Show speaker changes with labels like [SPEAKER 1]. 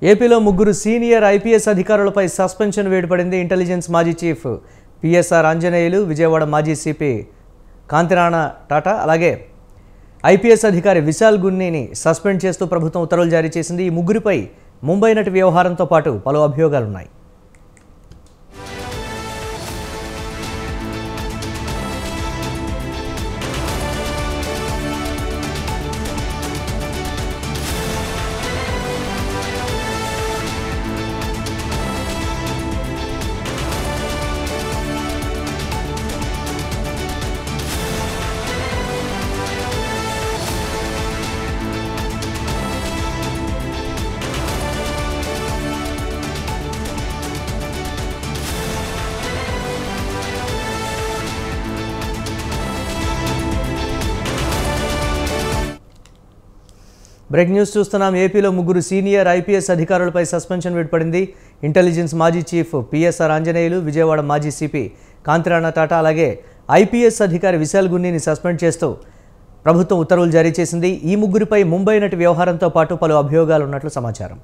[SPEAKER 1] ఏపీలో ముగ్గురు senior IPS అధికారులపై సస్పెన్షన్ వేడిపడింది. ఇంటెలిజెన్స్ మాజీ చీఫ్ పిఎస్ఆర్ ఆంజనేయులు, విజయవాడ మాజీ సిపి కాంతిరాణా టాటా, అలాగే ఐపీఎస్ అధికారి విశాల్ గున్నీని సస్పెండ్ చేస్తూ ప్రభుత్వం ఉత్తర్వులు జారీ చేసింది. ఈ ముగ్గురిపై ముంబై నటి వ్యవహారంతో పాటు పలు అభియోగాలున్నాయి. బ్రేక్ న్యూస్ చూస్తున్నాం. ఏపీలో ముగ్గురు సీనియర్ ఐపీఎస్ అధికారులపై సస్పెన్షన్ వేడిపడింది. ఇంటెలిజెన్స్ మాజీ చీఫ్ పిఎస్ఆర్ ఆంజనేయులు, విజయవాడ మాజీ సిపి కాంతిరాణా టాటా, అలాగే ఐపీఎస్ అధికారి విశాల్ గున్నీని సస్పెండ్ చేస్తూ ప్రభుత్వం ఉత్తర్వులు జారీ చేసింది. ఈ ముగ్గురిపై ముంబై నటి వ్యవహారంతో పాటు పలు అభియోగాలు ఉన్నట్లు సమాచారం.